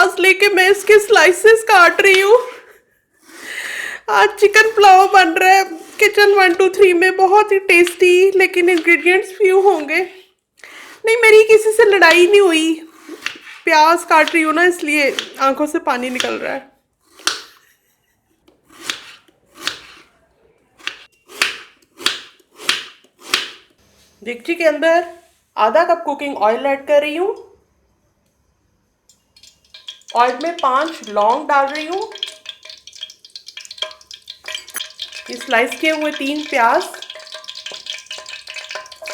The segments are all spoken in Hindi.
प्याज लेके मैं इसके स्लाइसेस काट रही हूँ। आज चिकन पुलाव बन रहा है किचन 1 2 3 में, बहुत ही टेस्टी, लेकिन इंग्रेडिएंट्स फ्यू होंगे। नहीं, मेरी किसी से लड़ाई नहीं हुई, प्याज काट रही हूँ ना इसलिए आंखों से पानी निकल रहा है। डेगची के अंदर आधा कप कुकिंग ऑयल ऐड कर रही हूँ। ऑयल में 5 लौंग डाल रही हूँ। ये स्लाइस किए हुए 3 प्याज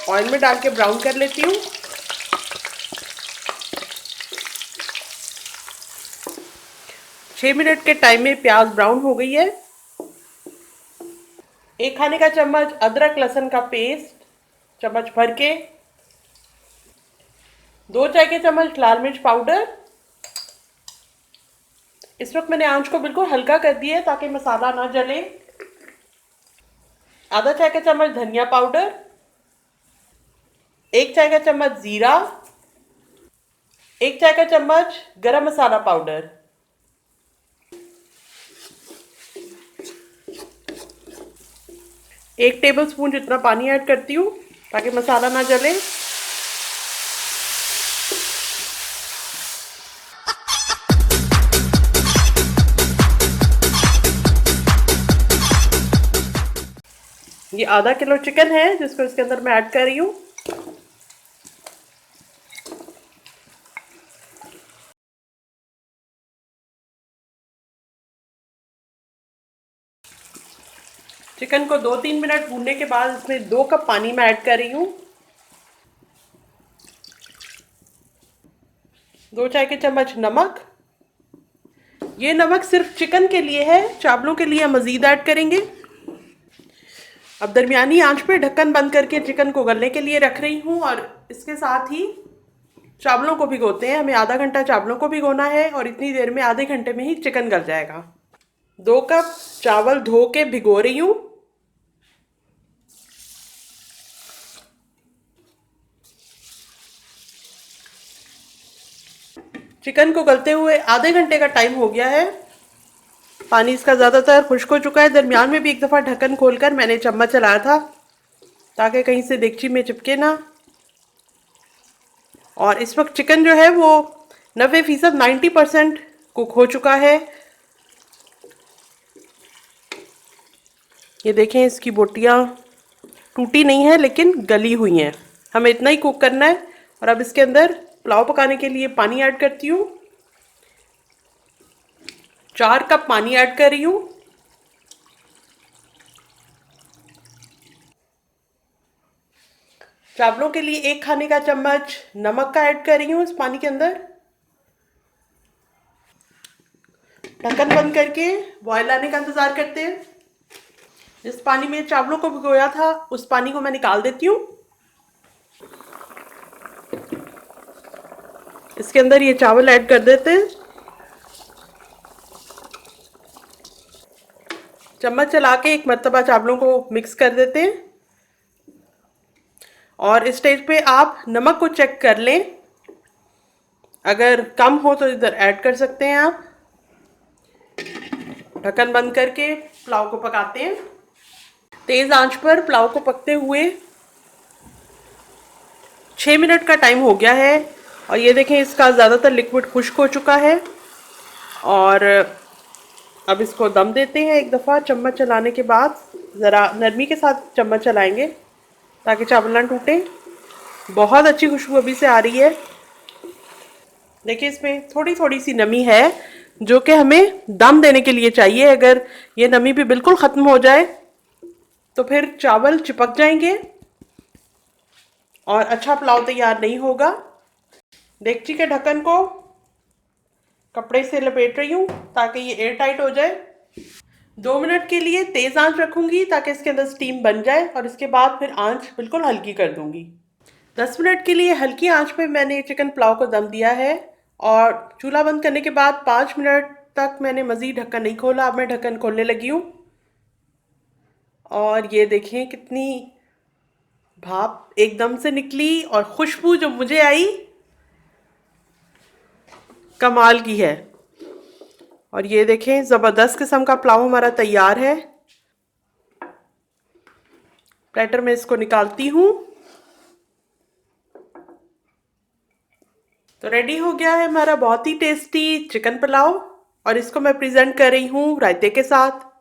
ऑयल में डाल के ब्राउन कर लेती हूँ। छह मिनट के टाइम में प्याज ब्राउन हो गई है। 1 खाने का चम्मच अदरक लहसुन का पेस्ट चम्मच भर के, 2 चाय के चम्मच लाल मिर्च पाउडर। इस वक्त मैंने आंच को बिल्कुल हल्का कर दिया है ताकि मसाला ना जले। आधा चाय का चम्मच धनिया पाउडर, 1 चाय का चम्मच जीरा, 1 चाय का चम्मच गरम मसाला पाउडर। एक टेबल स्पून जितना पानी ऐड करती हूँ ताकि मसाला ना जले। ये आधा किलो चिकन है जिसको इसके अंदर मैं ऐड कर रही हूँ। चिकन को 2 3 मिनट भूनने के बाद इसमें 2 कप पानी मैं ऐड कर रही हूँ। 2 चाय के चम्मच नमक। ये नमक सिर्फ चिकन के लिए है, चावलों के लिए मजीद ऐड करेंगे। अब दरमियानी आंच पे ढक्कन बंद करके चिकन को गलने के लिए रख रही हूँ और इसके साथ ही चावलों को भिगोते हैं। हमें आधा घंटा चावलों को भिगोना है और इतनी देर में आधे घंटे में ही चिकन गल जाएगा। 2 कप चावल धो के भिगो रही हूँ। चिकन को गलते हुए आधे घंटे का टाइम हो गया है। पानी इसका ज़्यादातर खुश्क हो चुका है। दरमियान में भी एक दफ़ा ढक्कन खोलकर मैंने चम्मच चलाया था ताकि कहीं से देगची में चिपके ना। और इस वक्त चिकन जो है वो 90% 90% कुक हो चुका है। ये देखें, इसकी बोटियाँ टूटी नहीं है लेकिन गली हुई हैं। हमें इतना ही कुक करना है। और अब इसके अंदर पुलाव पकाने के लिए पानी ऐड करती हूँ। 4 कप पानी ऐड कर रही हूँ। चावलों के लिए 1 खाने का चम्मच नमक का ऐड कर रही हूँ इस पानी के अंदर। ढक्कन बंद करके बॉयल आने का इंतजार करते हैं। जिस पानी में चावलों को भिगोया था उस पानी को मैं निकाल देती हूँ। इसके अंदर ये चावल ऐड कर देते हैं। चम्मच चला के एक मर्तबा चावलों को मिक्स कर देते हैं। और इस स्टेज पे आप नमक को चेक कर लें, अगर कम हो तो इधर ऐड कर सकते हैं आप। ढक्कन बंद करके पुलाव को पकाते हैं। तेज आंच पर पुलाव को पकते हुए 6 मिनट का टाइम हो गया है। और ये देखें, इसका ज़्यादातर लिक्विड खुश्क हो चुका है। और अब इसको दम देते हैं एक दफ़ा चम्मच चलाने के बाद। ज़रा नरमी के साथ चम्मच चलाएंगे ताकि चावल ना टूटे। बहुत अच्छी खुशबू अभी से आ रही है। देखिए, इसमें थोड़ी थोड़ी सी नमी है जो कि हमें दम देने के लिए चाहिए। अगर ये नमी भी बिल्कुल ख़त्म हो जाए तो फिर चावल चिपक जाएंगे और अच्छा पुलाव तैयार नहीं होगा। डेगची के ढक्कन को कपड़े से लपेट रही हूँ ताकि ये एयर टाइट हो जाए। 2 मिनट के लिए तेज़ आंच रखूँगी ताकि इसके अंदर स्टीम बन जाए और इसके बाद फिर आंच बिल्कुल हल्की कर दूँगी। 10 मिनट के लिए हल्की आंच पे मैंने चिकन पुलाव को दम दिया है। और चूल्हा बंद करने के बाद 5 मिनट तक मैंने मज़ीद ढक्कन नहीं खोला। अब मैं ढक्कन खोलने लगी हूँ और ये देखें कितनी भाप एकदम से निकली और खुशबू जो मुझे आई, कमाल की है। और ये देखें ज़बरदस्त किस्म का पुलाव हमारा तैयार है। प्लेटर में इसको निकालती हूँ। तो रेडी हो गया है हमारा बहुत ही टेस्टी चिकन पुलाव और इसको मैं प्रेजेंट कर रही हूँ रायते के साथ।